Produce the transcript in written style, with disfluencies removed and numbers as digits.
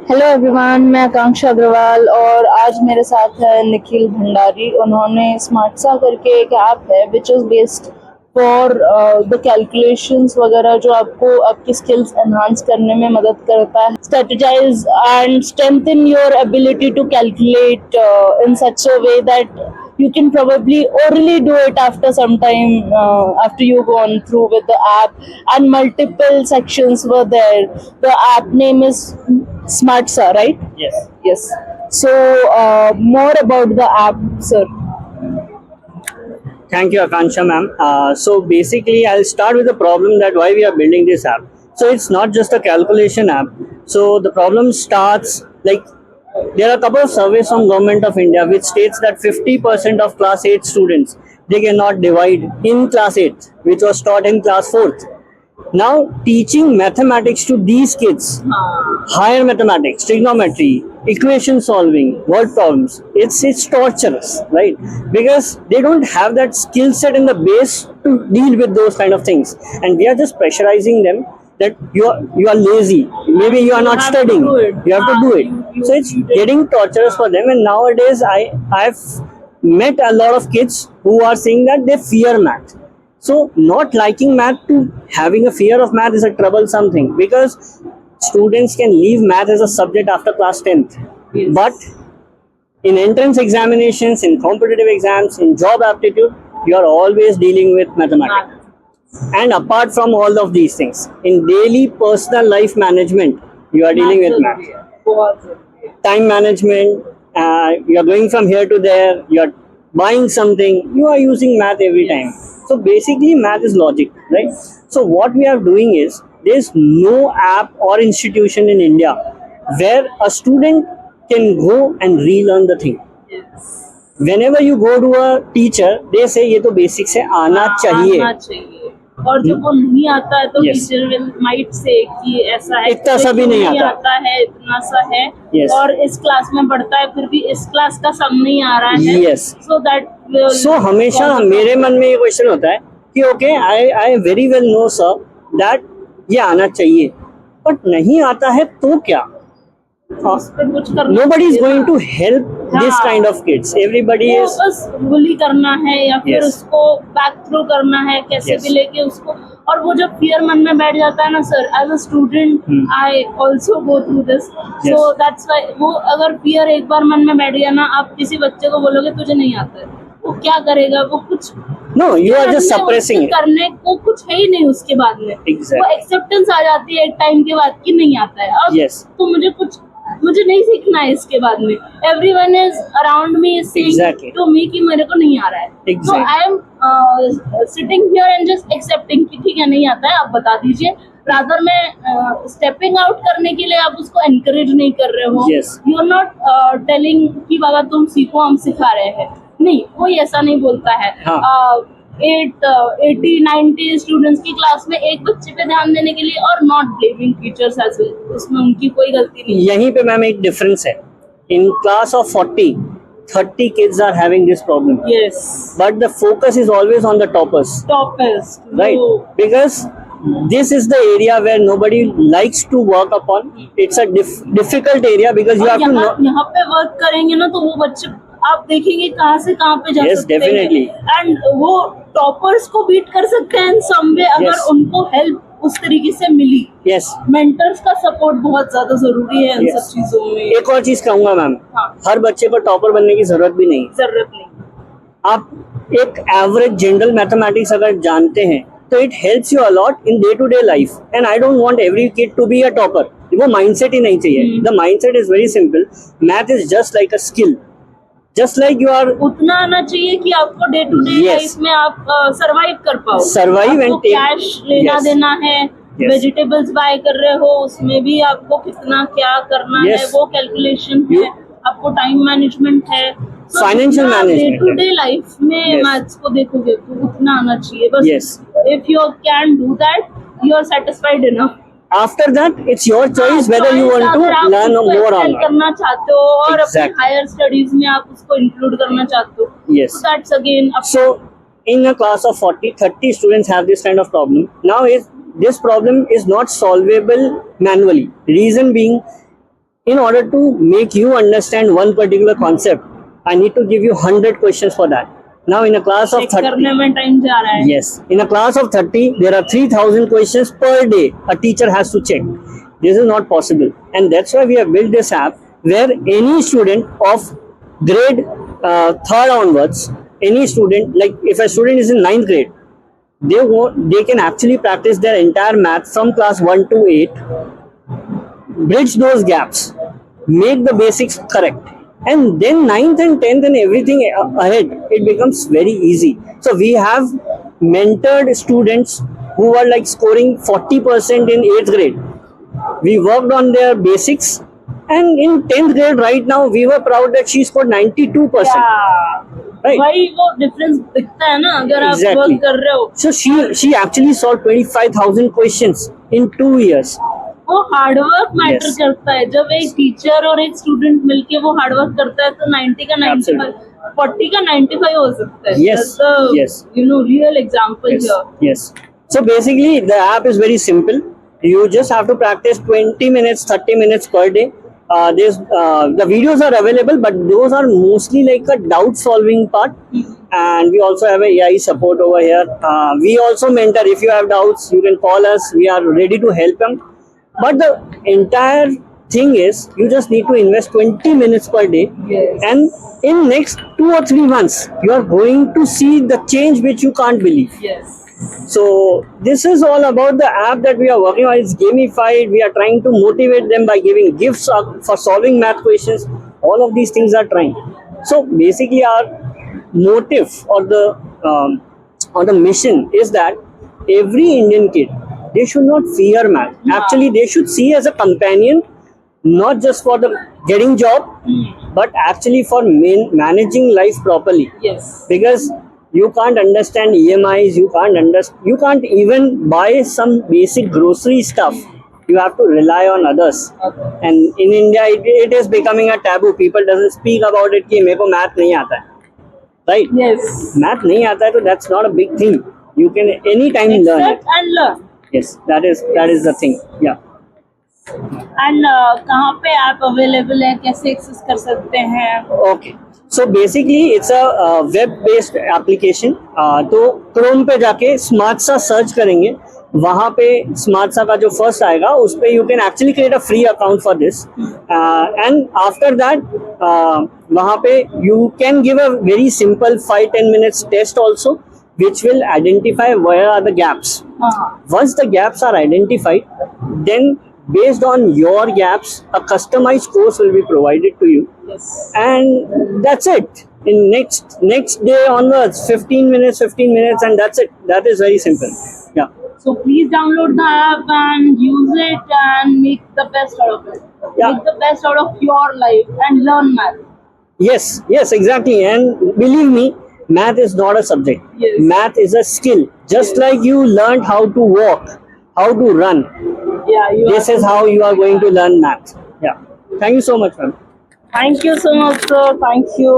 Hello everyone, मैं आकांक्षा अग्रवाल और आज मेरे साथ है निखिल भंडारी। उन्होंने स्मार्टसा करके एक ऐप है which is based for the calculations वगैरह जो आपको आपकी स्किल्स एनहांस करने में मदद करता है, strategize and strengthen your ability to calculate in such a way that you can probably orally do it after some time, after you've gone through with the app, and multiple sections were there. The app name is Smartsa, right? Yes. Yes. So more about the app, sir. Thank you, Akansha ma'am. So basically, I'll start with the problem that why we are building this app. So it's not just a calculation app. So the problem starts like there are a couple of surveys from Government of India which states that 50% of class 8 students they cannot divide in class 8, which was taught in class 4th. Now teaching mathematics to these kids, higher mathematics, trigonometry, equation solving, word problems, it's torturous, right? Because they don't have that skill set in the base to deal with those kind of things, and we are just pressurizing them that you are lazy, maybe you are not studying, you have to do it. So it's getting torturous for them, and nowadays I've met a lot of kids who are saying that they fear math. So not liking math to having a fear of math is a troublesome thing, because students can leave math as a subject after class 10th. Yes. But in entrance examinations, in competitive exams, in job aptitude, you are always dealing with mathematics. And apart from all of these things, in daily personal life management, you are dealing with math. Time management, you are going from here to there, you are buying something, you are using math every time. So basically math is logic, right? So what we are doing is, there is no app or institution in India where a student can go and relearn the thing. Whenever you go to a teacher, they say ये तो basic से आना चाहिए. और जब वो नहीं आता है तो Yes. Teacher will might say कि ऐसा है, इतना सा भी नहीं आता है, इतना सा है. Yes. और इस क्लास में पढ़ता है फिर भी इस क्लास का सम नहीं आ रहा है. Yes. सो दैट So हमेशा मेरे मन में ये क्वेश्चन होता है कि okay, I very well know sir that ये आना चाहिए, बट नहीं आता है तो क्या? कुछ करना, Nobody is going to help this kind of kids. Everybody वो is बस बुली करना है या फिर Yes. उसको बैक थ्रू करना है कैसे Yes. भी लेके उसको. और वो जब फियर मन में बैठ जाता है ना sir, as a student I also go through this. So that's why वो अगर फियर एक बार मन में बैठ गया ना, आप किसी बच्चे को बोलोगे तुझे नहीं आता है, वो क्या करेगा? वो कुछ no, you are just करने- suppressing it. करने को कुछ है ही नहीं उसके बाद में. Exactly. वो एक्सेप्टेंस आ जाती है एक टाइम के बाद कि नहीं आता है अब. Yes. तो मुझे नहीं सीखना है इसके बाद में. Everyone is around me is Exactly. Saying to me कि मेरे को नहीं आ रहा है. Exactly. So I am sitting here and just accepting कि ठीक है नहीं आता है, आप बता दीजिए. रादर में स्टेपिंग आउट करने के लिए आप उसको एनकरेज नहीं कर रहे हो. Yes. You are not telling कि बाबा तुम सीखो, हम सिखा रहे हैं. नहीं, कोई ऐसा नहीं बोलता है. हाँ. 80-90 स्टूडेंट्स की क्लास में एक बच्चे पे ध्यान देने के लिए, और not blaming teachers as well, उसमें उनकी कोई गलती नहीं है. यहीं पे मैम एक डिफरेंस है. In class of 40-30 kids are having this problem, yes, but the focus is always on the toppers, toppers, right? Because this is the area where nobody likes to work upon. It's a difficult area because you have to know. यहाँ पे work करेंगे ना तो वो बच्चे आप देखेंगे कहाँ से कहाँ पे जा Yes, सकते definitely. हैं. एंड वो टॉपर्स को बीट कर सकते हैं इन सम वे, अगर Yes. उनको हेल्प उस तरीके से मिली. Yes. मेंटर्स का सपोर्ट बहुत ज्यादा जरूरी है इन Yes. सब चीजों में. एक और चीज कहूंगा मैम, हाँ. हर बच्चे को टॉपर बनने की जरूरत भी नहीं. जरूरत नहीं. आप एक एवरेज जनरल मैथमेटिक्स अगर जानते हैं तो it helps you a lot in day to day life. And I don't want every kid to be a topper. वो माइंडसेट ही नहीं चाहिए. The mindset is very simple. Math is just like a skill, just like you are उतना आना चाहिए कि आपको day to day Yes. Life में आप सरवाइव कर पाओ. Survive and आपको take- कैश लेना Yes. देना है, Yes. वेजिटेबल्स बाय कर रहे हो, उसमें भी आपको कितना क्या करना Yes. है वो कैलकुलेशन You- है. आपको टाइम मैनेजमेंट है. Financial management day to day life में Yes. मैथ्स को देखोगे तो उतना आना चाहिए बस. Yes. If you can do that, you are satisfied enough. After that it's your choice whether you want to learn more on. करना चाहते हो और अपने Exactly. हायर स्टडीज में आप उसको इंक्लूड करना चाहते हो. Yes. So that's again up So in a class of 40-30 students have this kind of problem. Now this problem is not solvable manually. Reason being, in order to make you understand one particular concept, I need to give you 100 questions for that. Now in a class of check 30, करने में time जा रहा है. yes, in a class of 30, there are 3,000 questions per day a teacher has to check. This is not possible. And that's why we have built this app where any student of grade 3rd onwards, any student, like if a student is in 9th grade, they can actually practice their entire math from class 1 to 8, bridge those gaps, make the basics correct, and then 9th and 10th and everything ahead, it becomes very easy. So we have mentored students who were like scoring 40% in 8th grade. We worked on their basics, and in 10th grade right now we were proud that she scored 92%. Right. वही वो difference दिखता है ना अगर आप Exactly. Work कर रहे हो. So she actually solved 25,000 questions in 2 years. वो हार्डवर्क मैटर Yes. करता है. जब एक टीचर और एक स्टूडेंट मिलके वो हार्डवर्क करता है तो 90 का 95, 40 का 95 हो सकता है. Yes. That's the, Yes. real example Yes. here. Yes. So basically, the app is very simple. You just have to practice 20 minutes, 30 minutes per day. The videos are available, but those are mostly like a doubt solving part. And we also have a AI support over here. We also mentor. If you have doubts, you can call us. We are ready to help them. But the entire thing is, you just need to invest 20 minutes per day. Yes. And in next 2 or 3 months, you are going to see the change which you can't believe. Yes. So this is all about the app that we are working on. It's gamified. We are trying to motivate them by giving gifts for solving math questions. All of these things are trying. So basically, our motive or the mission is that every Indian kid, they should not fear math. Actually, they should see as a companion, not just for the getting job, but actually for managing life properly. Yes. Because you can't understand EMIs, you can't even buy some basic grocery stuff. You have to rely on others. Okay. And in India, it is becoming a taboo. People doesn't speak about it कि मेरे को math नहीं आता है, right? Yes. Math नहीं आता है तो that's not a big thing. You can anytime learn it. Accept and learn. Yes, that is the thing. Yeah. And कहाँ पे ऐप अवेलेबल है, कैसे एक्सेस कर सकते हैं? Okay. So basically it's a web-based application. तो Chrome पे जाके SmartSa सर्च करेंगे, वहाँ पे SmartSa का जो फर्स्ट आएगा उस पे you can actually create a free account for this. And after that वहाँ पे you can give a very simple 5-10 minutes test also, which will identify where are the gaps. हाँ. Once the gaps are identified, then based on your gaps, a customized course will be provided to you. Yes. And that's it. In next day onwards, 15 minutes, and that's it. That is very simple. Yeah. So please download the app and use it and make the best out of it. Yeah. Make the best out of your life and learn math. Yes, exactly. And believe me, math is not a subject. Yes. Math is a skill. Just like you learned how to walk, how to run. Yeah, This is how you are going to learn math. Yeah. Thank you so much, ma'am. Thank you so much, sir. Thank you.